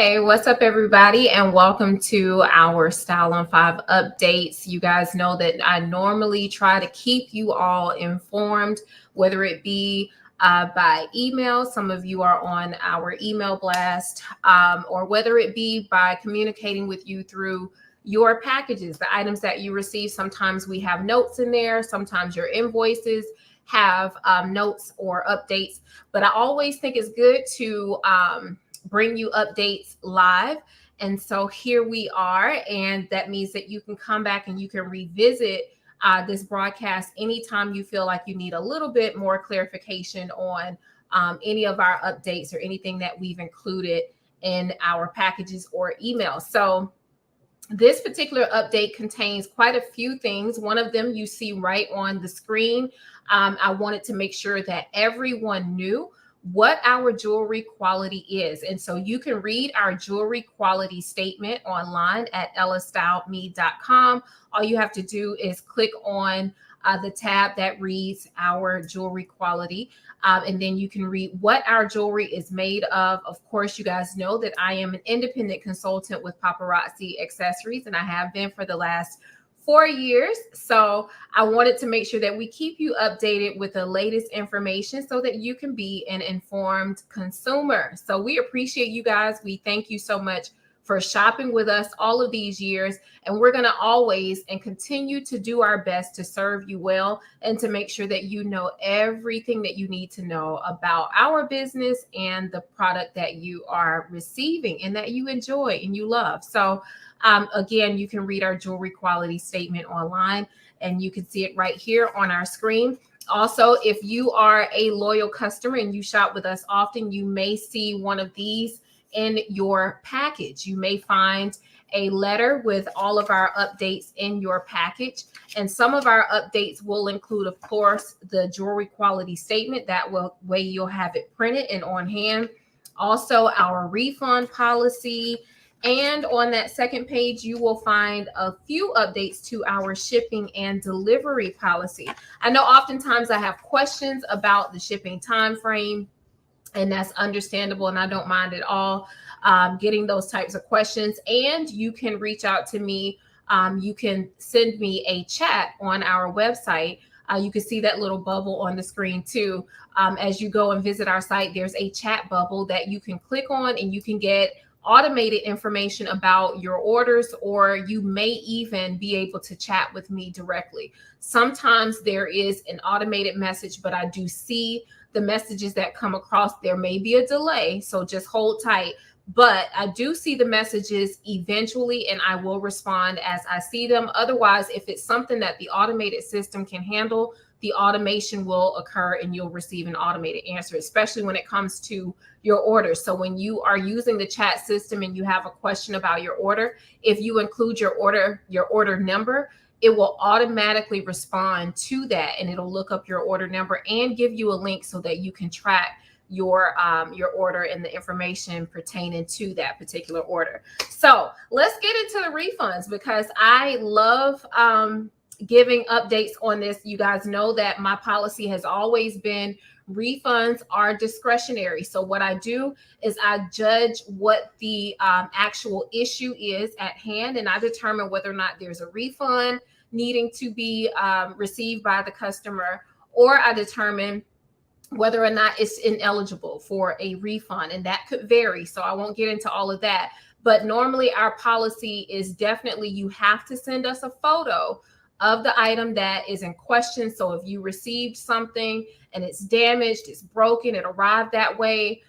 Hey, what's up, everybody, and welcome to our Style on 5 updates. You guys know that I normally try to keep you all informed, whether it be by email. Some of you are on our email blast, or whether it be by communicating with you through your packages, the items that you receive. Sometimes we have notes in there, sometimes your invoices have notes or updates, but I always think it's good to bring you updates live. And so here we are. And that means that you can come back and you can revisit this broadcast anytime you feel like you need a little bit more clarification on any of our updates or anything that we've included in our packages or emails. So this particular update contains quite a few things. One of them you see right on the screen. I wanted to make sure that everyone knew what our jewelry quality is. And so you can read our jewelry quality statement online at ellastyledme.com. All you have to do is click on the tab that reads our jewelry quality. And then you can read what our jewelry is made of. Of course, you guys know that I am an independent consultant with Paparazzi Accessories, and I have been for the last 4 years. So I wanted to make sure that we keep you updated with the latest information so that you can be an informed consumer. So we appreciate you guys. We thank you so much for shopping with us all of these years. And we're going to always and continue to do our best to serve you well and to make sure that you know everything that you need to know about our business and the product that you are receiving and that you enjoy and you love. So again, you can read our jewelry quality statement online and you can see it right here on our screen. Also, if you are a loyal customer and you shop with us often, you may see one of these in your package. You may find a letter with all of our updates in your package. And some of our updates will include, of course, the jewelry quality statement. That way you'll have it printed and on hand. Also, our refund policy. And on that second page, you will find a few updates to our shipping and delivery policy. I know oftentimes I have questions about the shipping time frame, and that's understandable, and I don't mind at all getting those types of questions. And you can reach out to me. You can send me a chat on our website. You can see that little bubble on the screen too. As you go and visit our site, there's a chat bubble that you can click on, and you can get automated information about your orders, or you may even be able to chat with me directly. Sometimes there is an automated message, but I do see the messages that come across. There may be a delay, so just hold tight. But I do see the messages eventually, and I will respond as I see them. Otherwise, if it's something that the automated system can handle, the automation will occur and you'll receive an automated answer, especially when it comes to your orders. So when you are using the chat system and you have a question about your order, if you include your order number, it will automatically respond to that, and it'll look up your order number and give you a link so that you can track your order and the information pertaining to that particular order. So let's get into the refunds, because I love giving updates on this. You guys know that my policy has always been refunds are discretionary. So what I do is I judge what the actual issue is at hand, and I determine whether or not there's a refund needing to be received by the customer, or I determine whether or not it's ineligible for a refund, and that could vary. So I won't get into all of that. But normally our policy is definitely you have to send us a photo of the item that is in question. So if you received something and it's damaged, it's broken, it arrived that way,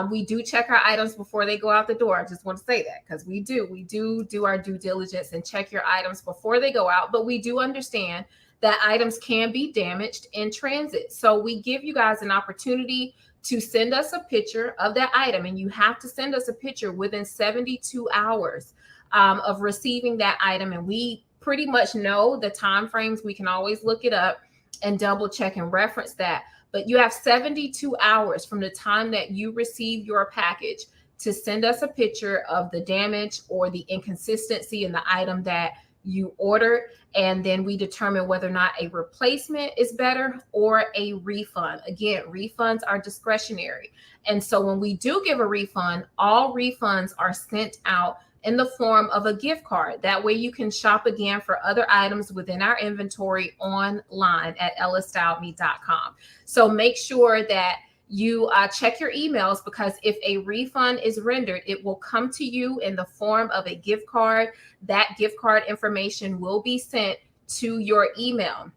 we do check our items before they go out the door. I just want to say that, because we do our due diligence and check your items before they go out. But we do understand that items can be damaged in transit. So we give you guys an opportunity to send us a picture of that item, and you have to send us a picture within 72 hours of receiving that item. And we pretty much know the time frames. We can always look it up and double check and reference that. But you have 72 hours from the time that you receive your package to send us a picture of the damage or the inconsistency in the item that you ordered, and then we determine whether or not a replacement is better or a refund. Again, refunds are discretionary. And so when we do give a refund, all refunds are sent out in the form of a gift card. That way you can shop again for other items within our inventory online at ellastyledme.com. So make sure that you check your emails, because if a refund is rendered, it will come to you in the form of a gift card. That gift card information will be sent to your email.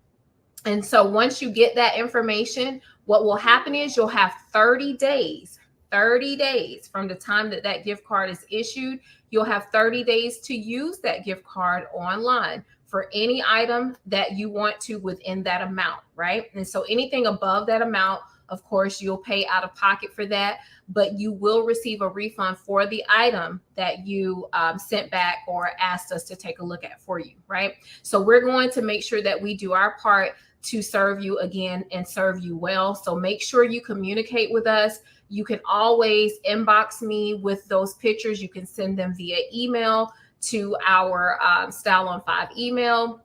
And so once you get that information, what will happen is you'll have 30 days from the time that that gift card is issued. You'll have 30 days to use that gift card online for any item that you want to within that amount, right? And so anything above that amount, of course, you'll pay out of pocket for that, but you will receive a refund for the item that you sent back or asked us to take a look at for you, right? So we're going to make sure that we do our part to serve you again and serve you well. So make sure you communicate with us. You can always inbox me with those pictures. You can send them via email to our Style on 5 email.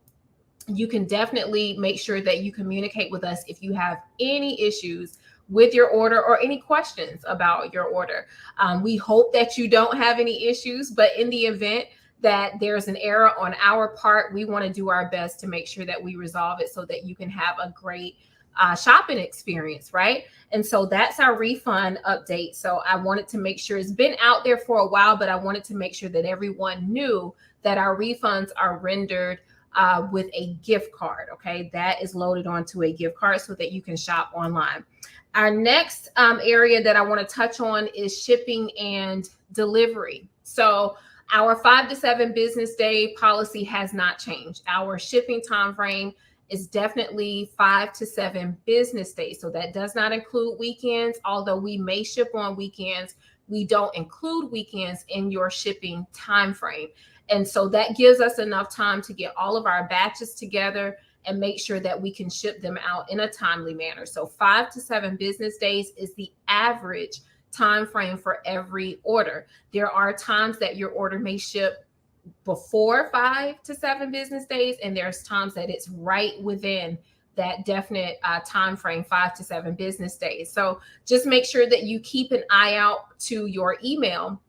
You can definitely make sure that you communicate with us if you have any issues with your order or any questions about your order. We hope that you don't have any issues, but in the event that there's an error on our part, we want to do our best to make sure that we resolve it so that you can have a great shopping experience, right? And so that's our refund update. So I wanted to make sure, it's been out there for a while, but I wanted to make sure that everyone knew that our refunds are rendered with a gift card. Okay, that is loaded onto a gift card so that you can shop online. Our next area that I want to touch on is shipping and delivery. So our 5 to 7 business day policy has not changed. Our shipping time frame is definitely 5 to 7 business days. So that does not include weekends. Although we may ship on weekends, we don't include weekends in your shipping time frame. And so that gives us enough time to get all of our batches together and make sure that we can ship them out in a timely manner. So 5 to 7 business days is the average time frame for every order. There are times that your order may ship before 5 to 7 business days, and there's times that it's right within that definite time frame, 5 to 7 business days. So just make sure that you keep an eye out to your email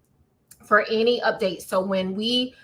for any updates. So when we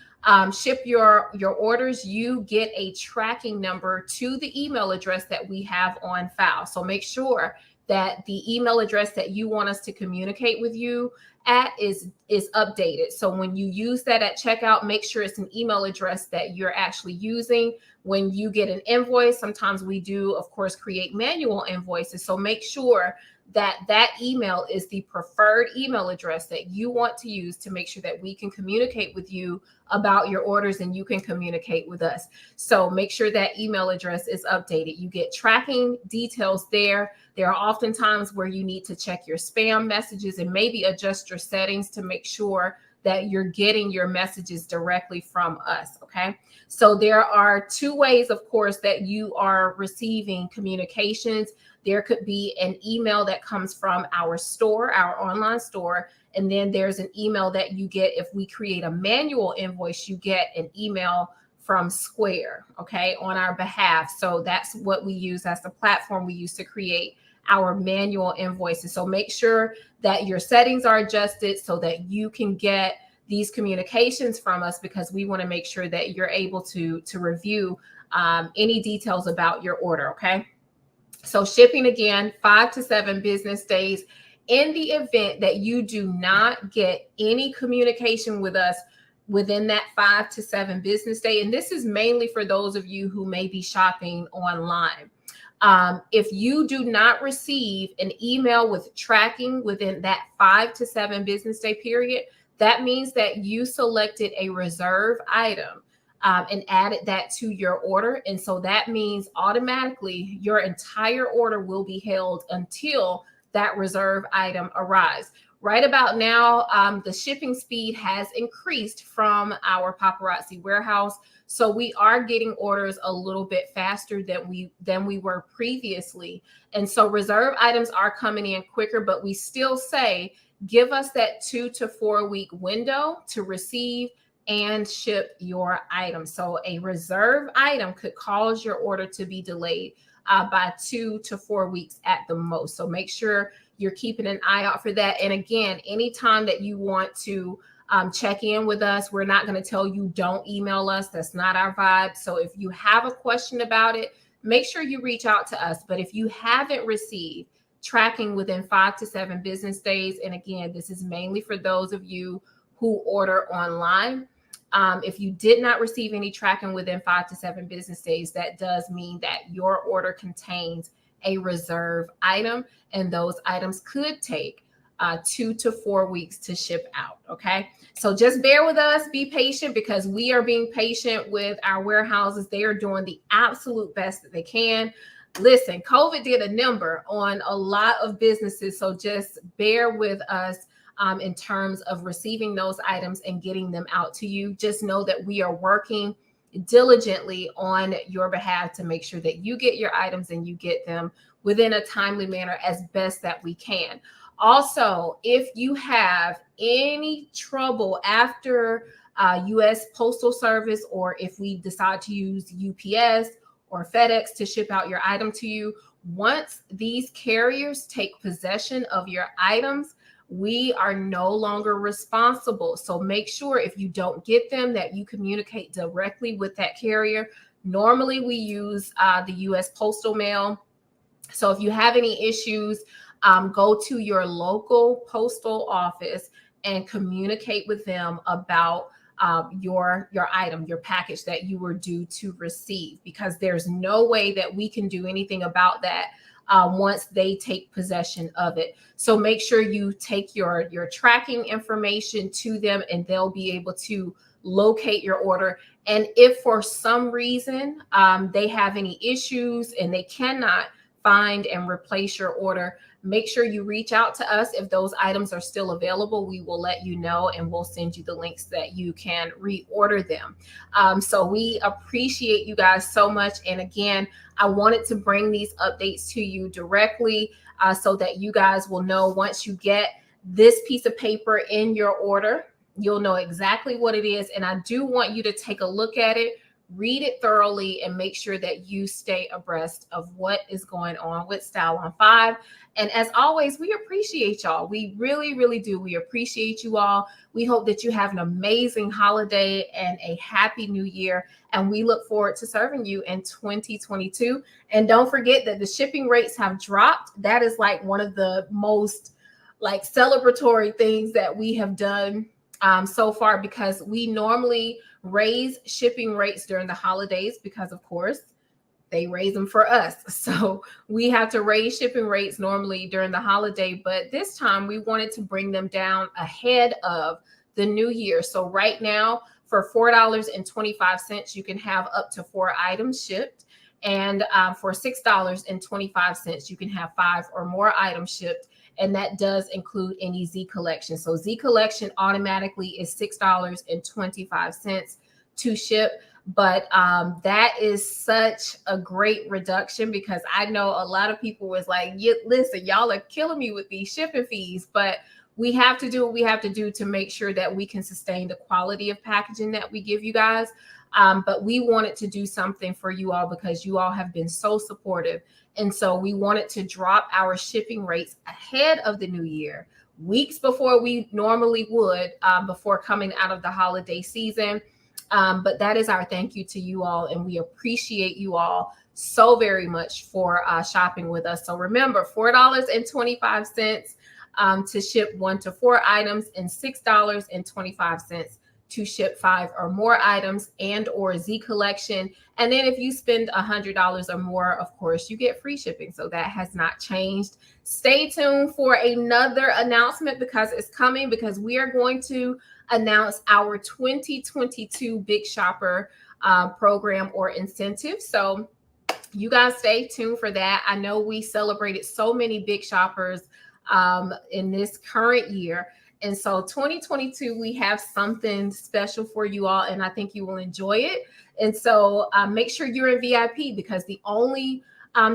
ship your orders, you get a tracking number to the email address that we have on file. So make sure that the email address that you want us to communicate with you at is updated. So when you use that at checkout, make sure it's an email address that you're actually using. When you get an invoice, sometimes we do, of course, create manual invoices. So make sure that that email is the preferred email address that you want to use to make sure that we can communicate with you about your orders and you can communicate with us. So make sure that email address is updated. You get tracking details there. There are often times where you need to check your spam messages and maybe adjust your settings to make sure that you're getting your messages directly from us, okay? So there are 2 ways, of course, that you are receiving communications. There could be an email that comes from our store, our online store, and then there's an email that you get if we create a manual invoice. You get an email from Square, okay, on our behalf. So that's what we use. That's the platform we use to create our manual invoices. So make sure that your settings are adjusted so that you can get these communications from us, because we want to make sure that you're able to review any details about your order, okay? So shipping, again, 5 to 7 business days. In the event that you do not get any communication with us within that 5 to 7 business day, and this is mainly for those of you who may be shopping online. If you do not receive an email with tracking within that 5 to 7 business day period, that means that you selected a reserve item and added that to your order. And so that means automatically your entire order will be held until that reserve item arrives. Right about now, the shipping speed has increased from our paparazzi warehouse. So we are getting orders a little bit faster than we were previously. And so reserve items are coming in quicker, but we still say, give us that 2 to 4 week window to receive and ship your item. So a reserve item could cause your order to be delayed by 2 to 4 weeks at the most. So make sure you're keeping an eye out for that. And again, anytime that you want to check in with us, we're not going to tell you don't email us. That's not our vibe. So if you have a question about it, make sure you reach out to us. But if you haven't received tracking within 5 to 7 business days, and again, this is mainly for those of you who order online. If you did not receive any tracking within 5 to 7 business days, that does mean that your order contains a reserve item, and those items could take 2 to 4 weeks to ship out. Okay. So just bear with us, be patient, because we are being patient with our warehouses. They are doing the absolute best that they can. Listen, COVID did a number on a lot of businesses. So just bear with us in terms of receiving those items and getting them out to you. Just know that we are working diligently on your behalf to make sure that you get your items and you get them within a timely manner as best that we can. Also, if you have any trouble after U.S. Postal Service, or if we decide to use UPS or FedEx to ship out your item to you, once these carriers take possession of your items, we are no longer responsible. So make sure if you don't get them that you communicate directly with that carrier. Normally we use the U.S. Postal Mail. So if you have any issues, go to your local postal office and communicate with them about your item, your package that you were due to receive, because there's no way that we can do anything about that once they take possession of it. So make sure you take your tracking information to them, and they'll be able to locate your order. And if for some reason they have any issues and they cannot find and replace your order, make sure you reach out to us. If those items are still available, we will let you know, and we'll send you the links that you can reorder them. So we appreciate you guys so much. And again, I wanted to bring these updates to you directly so that you guys will know once you get this piece of paper in your order, you'll know exactly what it is. And I do want you to take a look at it, read it thoroughly, and make sure that you stay abreast of what is going on with Style on 5. And as always, we appreciate y'all. We really, really do. We appreciate you all. We hope that you have an amazing holiday and a happy new year. And we look forward to serving you in 2022. And don't forget that the shipping rates have dropped. That is like one of the most celebratory things that we have done so far, because we normally raise shipping rates during the holidays because, of course, they raise them for us. So we have to raise shipping rates normally during the holiday, but this time we wanted to bring them down ahead of the new year. So right now, for $4.25, you can have up to 4 items shipped. And for $6.25, you can have 5 or more items shipped. And that does include any Z collection. So Z collection automatically is $6.25 to ship. But that is such a great reduction, because I know a lot of people was like, listen, y'all are killing me with these shipping fees. But we have to do what we have to do to make sure that we can sustain the quality of packaging that we give you guys. But we wanted to do something for you all because you all have been so supportive. And so we wanted to drop our shipping rates ahead of the new year, weeks before we normally would, before coming out of the holiday season. But that is our thank you to you all. And we appreciate you all so very much for shopping with us. So remember, $4.25 to ship 1 to 4 items, and $6.25 to ship 5 or more items and or Z collection. And then if you spend $100 or more, of course, you get free shipping. So that has not changed. Stay tuned for another announcement, because it's coming, because we are going to announce our 2022 Big Shopper program or incentive. So you guys stay tuned for that. I know we celebrated so many big shoppers in this current year. And so 2022, we have something special for you all, and I think you will enjoy it. And so make sure you're in VIP, because the only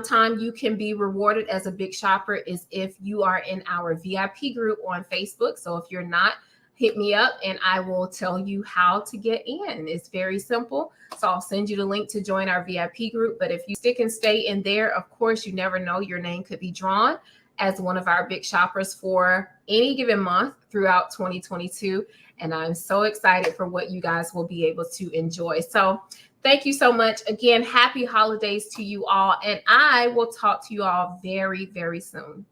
time you can be rewarded as a big shopper is if you are in our VIP group on Facebook. So if you're not hit me up and I will tell you how to get in. It's very simple. So I'll send you the link to join our VIP group. But if you stick and stay in there, of course, you never know, your name could be drawn as one of our big shoppers for any given month throughout 2022. And I'm so excited for what you guys will be able to enjoy. So thank you so much. Again, happy holidays to you all. And I will talk to you all very, very soon.